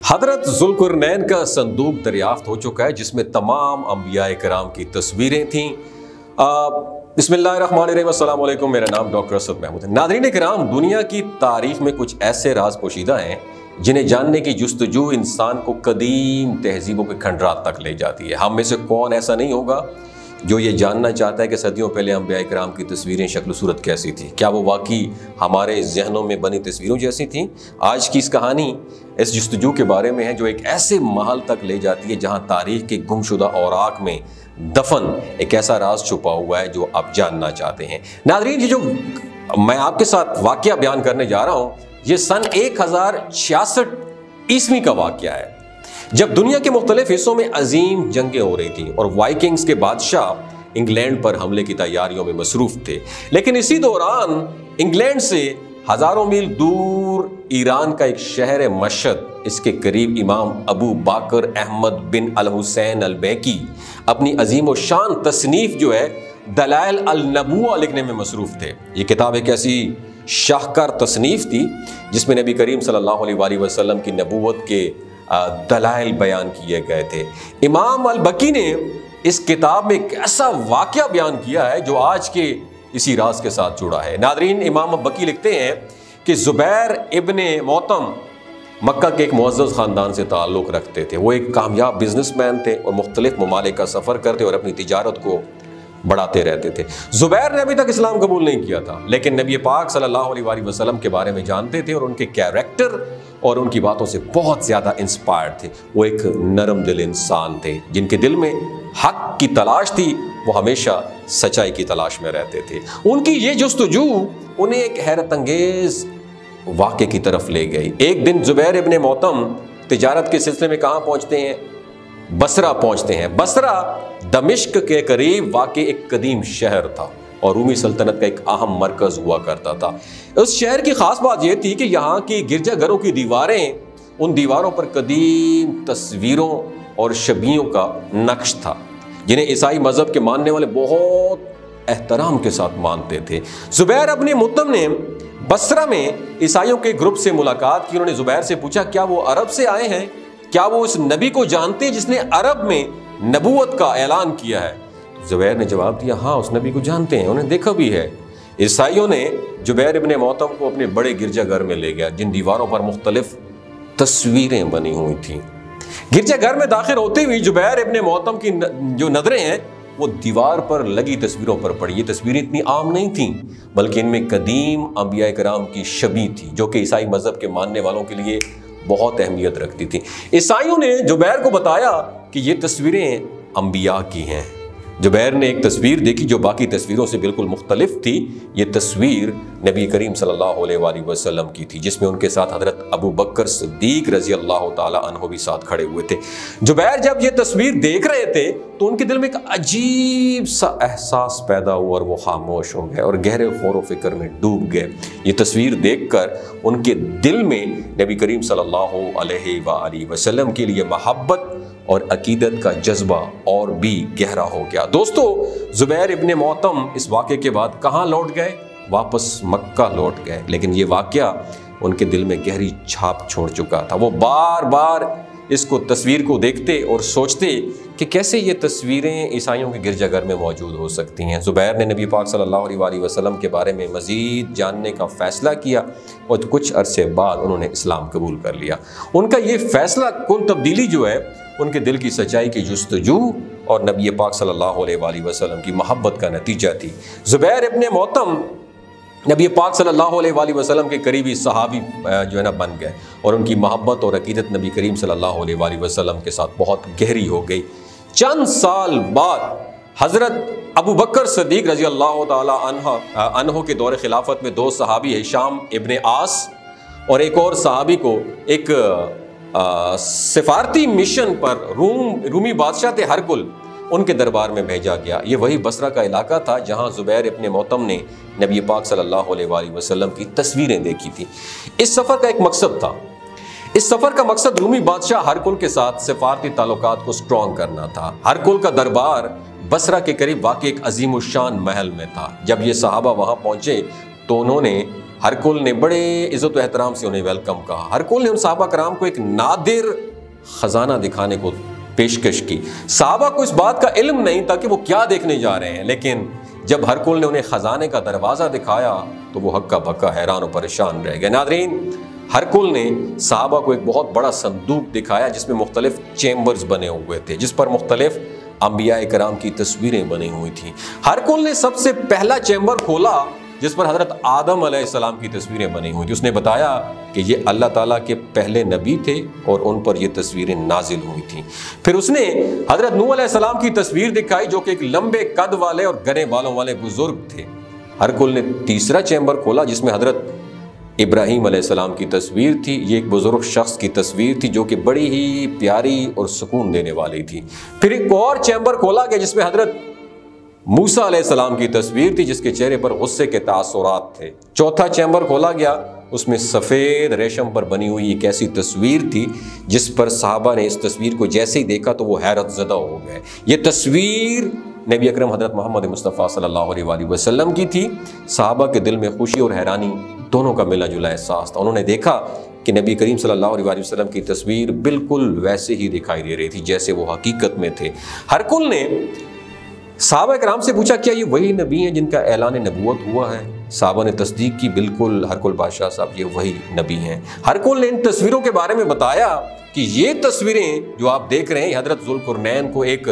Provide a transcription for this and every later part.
हजरत ज़ुल्क़रनैन का संदूक दरियाफ्त हो चुका है जिसमें तमाम अंबिया कराम की तस्वीरें थीं। बिस्मिल्लाहिर्रहमानिर्रहीम, अस्सलाम वालेकुम। मेरा नाम डॉक्टर असद महमूद है। नाज़रीन कराम, दुनिया की तारीख में कुछ ऐसे राज पोशीदा हैं जिन्हें जानने की जुस्तजू इंसान को कदीम तहजीबों के खंडरात तक ले जाती है। हम में से कौन ऐसा नहीं होगा जो ये जानना चाहता है कि सदियों पहले अंबिया कराम की तस्वीरें शक्ल सूरत कैसी थी, क्या वो वाकई हमारे जहनों में बनी तस्वीरों जैसी थी। आज की इस कहानी इस जुस्तजू के बारे में है जो एक ऐसे महल तक ले जाती है जहाँ तारीख के गुमशुदा औराक में दफन एक ऐसा राज छुपा हुआ है जो आप जानना चाहते हैं। नाज़रीन, ये जो मैं आपके साथ वाक़या बयान करने जा रहा हूँ ये सन 1066 ईस्वी का वाक़या है, जब दुनिया के मुख्तलिफ हिस्सों में अजीम जंगें हो रही थी और वाइकिंग्स के बादशाह इंग्लैंड पर हमले की तैयारियों में मसरूफ थे। लेकिन इसी दौरान इंग्लैंड से हजारों मील दूर ईरान का एक शहर है मशहद, इसके करीब इमाम अबू बाकर अहमद बिन अल हुसैन अल बैकी अपनी अजीम व शान तसनीफ जो है दलाइल अल नबुव्वा लिखने में मसरूफ थे। ये किताब एक ऐसी शाहकार तसनीफ थी जिसमें नबी करीम सल्लल्लाहु अलैहि वसल्लम की नबूवत के दलाइल बयान किए गए थे। इमाम अल बकी ने इस किताब में एक ऐसा वाक़या बयान किया है जो आज के इसी राज के साथ जुड़ा है। नादरीन, इमाम अल बकी लिखते हैं कि ज़ुबैर इब्ने मौतम मक्का के एक मुअज़्ज़ज़ ख़ानदान से ताल्लुक़ रखते थे। वो एक कामयाब बिजनेसमैन थे और मुख्तलिफ ममालिक का सफ़र करते और अपनी तिजारत को बढ़ाते रहते थे। ज़ुबैर ने अभी तक इस्लाम कबूल नहीं किया था, लेकिन नबी पाक सल्लल्लाहु अलैहि वसल्लम के बारे में जानते थे और उनके कैरेक्टर और उनकी बातों से बहुत ज़्यादा इंस्पायर्ड थे। वो एक नरम दिल इंसान थे जिनके दिल में हक की तलाश थी, वो हमेशा सच्चाई की तलाश में रहते थे। उनकी ये जुस्तजू उन्हें एक हैरत अंगेज़ वाक़े की तरफ ले गई। एक दिन ज़ुबैर इब्ने मौतम तिजारत के सिलसिले में कहाँ पहुँचते हैं? बसरा पहुँचते हैं। बसरा दमिश्क के करीब वाक़ एक कदीम शहर था और रूमी सल्तनत का एक अहम मरकज़ हुआ करता था। उस शहर की ख़ास बात यह थी कि यहाँ की गिरजाघरों की दीवारें, उन दीवारों पर कदीम तस्वीरों और छवियों का नक्श था जिन्हें ईसाई मज़हब के मानने वाले बहुत एहतराम के साथ मानते थे। ज़ुबैर अपने मुत्तम ने बसरा में ईसाइयों के ग्रुप से मुलाकात की। उन्होंने ज़ुबैर से पूछा, क्या वो अरब से आए हैं? क्या वो उस नबी को जानते हैं जिसने अरब में नबूवत का ऐलान किया है? ज़ुबैर ने जवाब दिया, हाँ, उस नबी को जानते हैं, उन्हें देखा भी है। ईसाइयों ने ज़ुबैर इब्ने मौतम को अपने बड़े गिरजाघर में ले गया जिन दीवारों पर मुख्तलिफ तस्वीरें बनी हुई थीं। गिरजाघर में दाखिल होते हुए ज़ुबैर इब्ने मौतम की जो नज़रें हैं वो दीवार पर लगी तस्वीरों पर पड़ी। ये तस्वीरें इतनी आम नहीं थीं, बल्कि इनमें कदीम अंबिया कराम की छवि थी जो कि ईसाई मज़हब के मानने वालों के लिए बहुत अहमियत रखती थी। ईसाइयों ने ज़ुबैर को बताया कि ये तस्वीरें अंबिया की हैं। ज़ुबैर ने एक तस्वीर देखी जो बाकी तस्वीरों से बिल्कुल मुख्तलिफ थी। ये तस्वीर नबी करीम सल्लल्लाहु अलैहि वसल्लम की थी जिसमें उनके साथ हज़रत अबू बकर सिद्दीक़ रज़ी अल्लाह ताला अन्हु भी साथ खड़े हुए थे। ज़ुबैर जब ये तस्वीर देख रहे थे तो उनके दिल में एक अजीब सा एहसास पैदा हुआ और वो खामोश हो गए और गहरे गौर व फिक्र में डूब गए। ये तस्वीर देखकर उनके दिल में नबी करीम सल्लल्लाहु अलैहि वसल्लम के लिए मोहब्बत और अकीदत का जज्बा और भी गहरा हो गया। दोस्तों, ज़ुबैर इब्ने मौतम इस वाक़े के बाद कहाँ लौट गए? वापस मक्का लौट गए। लेकिन ये वाक़या उनके दिल में गहरी छाप छोड़ चुका था। वो बार बार इसको तस्वीर को देखते और सोचते कि कैसे ये तस्वीरें ईसाइयों के गिरजाघर में मौजूद हो सकती हैं। ज़ुबैर ने नबी पाक सल्लल्लाहु अलैहि वसल्लम के बारे में मज़ीद जानने का फ़ैसला किया और कुछ अरसे बाद उन्होंने इस्लाम कबूल कर लिया। उनका ये फ़ैसला कुन तब्दीली जो है उनके दिल की सच्चाई की जुस्तजू और नबी पाक सल्लल्लाहु अलैहि वसल्लम की मोहब्बत का नतीजा थी। ज़ुबैर इब्ने मौतम नबी पाक सल्लल्लाहु अलैहि वसल्लम के करीबी सहाबी जो है ना बन गए और उनकी मोहब्बत और अकीदत नबी करीम सल्लल्लाहु अलैहि वसल्लम के साथ बहुत गहरी हो गई। चंद साल बाद हज़रत अबू बकर सिद्दीक़ रज़ी अल्लाह ताला अन्हु के दौर खिलाफत में दो सहाबी हिशाम इब्ने आस और एक और सहाबी को एक सिफारती मिशन पर रूमी बादशाह थे हरकुल, उनके दरबार में भेजा गया। ये वही बसरा का इलाका था जहाँ ज़ुबैर इब्ने मौतम ने नबी पाक सल्लल्लाहु अलैहि वसल्लम की तस्वीरें देखी थी। इस सफ़र का एक मकसद था। इस सफ़र का मकसद रूमी बादशाह हरकुल के साथ सिफारती ताल्लुकात को स्ट्रॉन्ग करना था। हरकुल का दरबार बसरा के करीब वाक़ एक अजीम शान महल में था। जब ये सहाबा वहाँ पहुँचे तो उन्होंने ہرکل نے بڑے عزت و احترام سے انہیں ویلکم کہا۔ ہرکل نے ان صحابہ کرام کو ایک نادر خزانہ دکھانے کو پیشکش کی۔ صحابہ کو اس بات کا علم نہیں تھا کہ وہ کیا دیکھنے جا رہے ہیں، لیکن جب ہرکل نے انہیں خزانے کا دروازہ دکھایا تو وہ ہکا بکا حیران و پریشان رہ گئے۔ ناظرین، ہرکل نے صحابہ کو ایک بہت بڑا صندوق دکھایا جس میں مختلف چیمبرز بنے ہوئے تھے، جس پر مختلف انبیاء کرام کی تصویریں بنی ہوئی تھیں۔ ہرکل نے سب سے پہلا چیمبر کھولا جس پر حضرت آدم علیہ السلام کی تصویریں بنی ہوئی تھیں۔ اس نے بتایا کہ یہ اللہ تعالیٰ کے پہلے نبی تھے اور ان پر یہ تصویریں نازل ہوئی تھیں۔ پھر اس نے حضرت نوح علیہ السلام کی تصویر دکھائی جو کہ ایک لمبے قد والے اور گھنے بالوں والے بزرگ تھے۔ ہرکل نے تیسرا چیمبر کھولا جس میں حضرت ابراہیم علیہ السلام کی تصویر تھی۔ یہ ایک بزرگ شخص کی تصویر تھی جو کہ بڑی ہی پیاری اور سکون دینے والی تھی۔ پھر ایک اور چیمبر کھولا گیا جس میں حضرت موسیٰ علیہ السلام کی تصویر تھی جس کے چہرے پر غصے کے تاثرات تھے۔ چوتھا چیمبر کھولا گیا، اس میں سفید ریشم پر بنی ہوئی ایک ایسی تصویر تھی جس پر صحابہ نے اس تصویر کو جیسے ہی دیکھا تو وہ حیرت زدہ ہو گئے۔ یہ تصویر نبی اکرم حضرت محمد مصطفیٰ صلی اللہ علیہ وآلہ وسلم کی تھی۔ صحابہ کے دل میں خوشی اور حیرانی دونوں کا ملا جلا احساس تھا۔ انہوں نے دیکھا کہ نبی کریم صلی اللہ علیہ وآلہ وسلم کی تصویر بالکل ویسے ہی دکھائی دے رہی تھی جیسے وہ حقیقت میں تھے۔ ہرکل نے صحابہ کرام سے پوچھا کیا یہ وہی نبی ہیں جن کا اعلان نبوت ہوا ہے؟ صحابہ نے تصدیق کی، بالکل ہرکل بادشاہ صاحب یہ وہی نبی ہیں۔ ہرکل نے ان تصویروں کے بارے میں بتایا کہ یہ تصویریں جو آپ دیکھ رہے ہیں حضرت ذوالقرنین کو ایک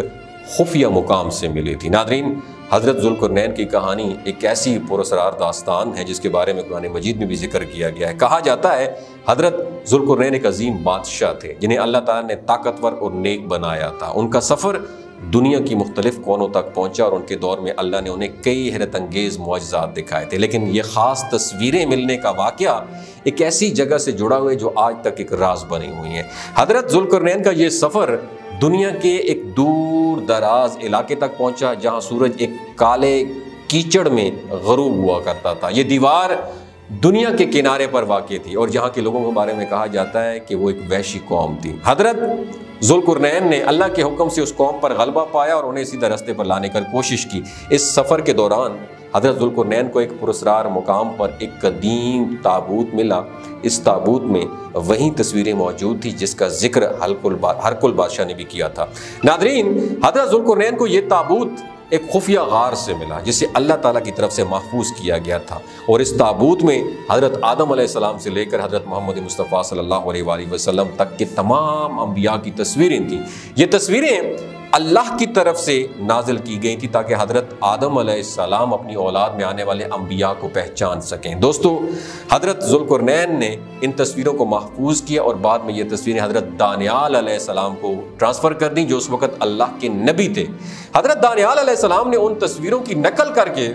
خفیہ مقام سے ملی تھی۔ ناظرین، حضرت ذوالقرنین کی کہانی ایک ایسی پراسرار داستان ہے جس کے بارے میں قرآن مجید میں بھی ذکر کیا گیا ہے۔ کہا جاتا ہے حضرت ذوالقرنین ایک عظیم بادشاہ تھے جنہیں اللہ تعالیٰ نے طاقتور اور نیک بنایا تھا۔ ان کا سفر دنیا کی مختلف کونوں تک پہنچا اور ان کے دور میں اللہ نے انہیں کئی حیرت انگیز معجزات دکھائے تھے، لیکن یہ خاص تصویریں ملنے کا واقعہ ایک ایسی جگہ سے جڑا ہوئے جو آج تک ایک راز بنی ہوئی ہیں۔ حضرت ذوالقرنین کا یہ سفر دنیا کے ایک دور دراز علاقے تک پہنچا جہاں سورج ایک کالے کیچڑ میں غروب ہوا کرتا تھا۔ یہ دیوار دنیا کے کنارے پر واقع تھی اور جہاں کے لوگوں کے بارے میں کہا جاتا ہے کہ وہ ایک وحشی قوم تھی۔ حضرت ذوالقرنین نے اللہ کے حکم سے اس قوم پر غلبہ پایا اور انہیں سیدھا راستے پر لانے کی کوشش کی۔ اس سفر کے دوران حضرت ذوالقرنین کو ایک پراسرار مقام پر ایک قدیم تابوت ملا۔ اس تابوت میں وہی تصویریں موجود تھی جس کا ذکر ہرکل بادشاہ نے بھی کیا تھا۔ ناظرین، حضرت ذوالقرنین کو یہ تابوت ایک خفیہ غار سے ملا جسے اللہ تعالیٰ کی طرف سے محفوظ کیا گیا تھا، اور اس تابوت میں حضرت آدم علیہ السلام سے لے کر حضرت محمد مصطفیٰ صلی اللہ علیہ وآلہ وسلم تک کے تمام انبیاء کی تصویریں تھیں۔ یہ تصویریں اللہ کی طرف سے نازل کی گئی تھی تاکہ حضرت آدم علیہ السلام اپنی اولاد میں آنے والے انبیاء کو پہچان سکیں۔ دوستو، حضرت ذوالقرنین نے ان تصویروں کو محفوظ کیا اور بعد میں یہ تصویریں حضرت دانیال علیہ السلام کو ٹرانسفر کر دیں جو اس وقت اللہ کے نبی تھے۔ حضرت دانیال علیہ السلام نے ان تصویروں کی نقل کر کے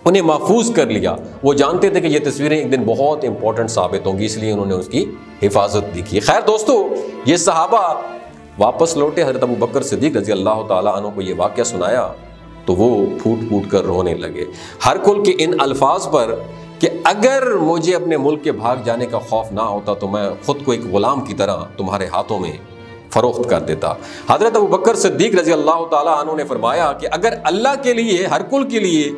انہیں محفوظ کر لیا۔ وہ جانتے تھے کہ یہ تصویریں ایک دن بہت امپورٹنٹ ثابت ہوں گی، اس لیے انہوں نے اس کی حفاظت بھی کی۔ خیر دوستو، یہ صحابہ واپس لوٹے، حضرت ابوبکر صدیق رضی اللہ تعالیٰ عنہ کو یہ واقعہ سنایا تو وہ پھوٹ پھوٹ کر رونے لگے۔ ہرکل کے ان الفاظ پر کہ اگر مجھے اپنے ملک کے بھاگ جانے کا خوف نہ ہوتا تو میں خود کو ایک غلام کی طرح تمہارے ہاتھوں میں فروخت کر دیتا۔ حضرت ابوبکر صدیق رضی اللہ تعالیٰ عنہ نے فرمایا کہ اگر اللہ کے لیے، ہرکل کے لیے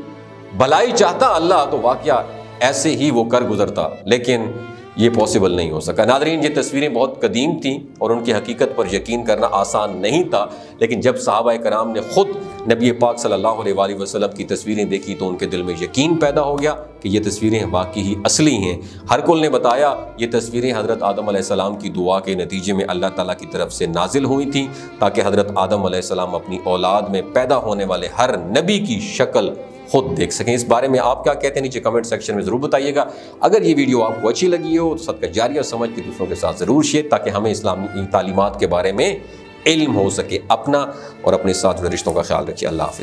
بھلائی چاہتا اللہ تو واقعہ ایسے ہی وہ کر گزرتا، لیکن یہ پاسبل نہیں ہو سکا۔ ناظرین، یہ تصویریں بہت قدیم تھیں اور ان کی حقیقت پر یقین کرنا آسان نہیں تھا، لیکن جب صحابہ کرام نے خود نبی پاک صلی اللہ علیہ وآلہ وسلم کی تصویریں دیکھی تو ان کے دل میں یقین پیدا ہو گیا کہ یہ تصویریں واقعی ہی اصلی ہیں۔ ہرکل نے بتایا یہ تصویریں حضرت آدم علیہ السلام کی دعا کے نتیجے میں اللہ تعالیٰ کی طرف سے نازل ہوئی تھیں تاکہ حضرت آدم علیہ السلام اپنی اولاد میں پیدا ہونے والے ہر نبی کی شکل خود دیکھ سکیں۔ اس بارے میں آپ کیا کہتے ہیں نیچے کمنٹ سیکشن میں ضرور بتائیے گا۔ اگر یہ ویڈیو آپ کو اچھی لگی ہو تو صدقہ جاریہ سمجھ کے دوسروں کے ساتھ ضرور شیئر تاکہ ہمیں اسلامی تعلیمات کے بارے میں علم ہو سکے۔ اپنا اور اپنے ساتھ جڑے رشتوں کا خیال رکھیے۔ اللہ حافظ۔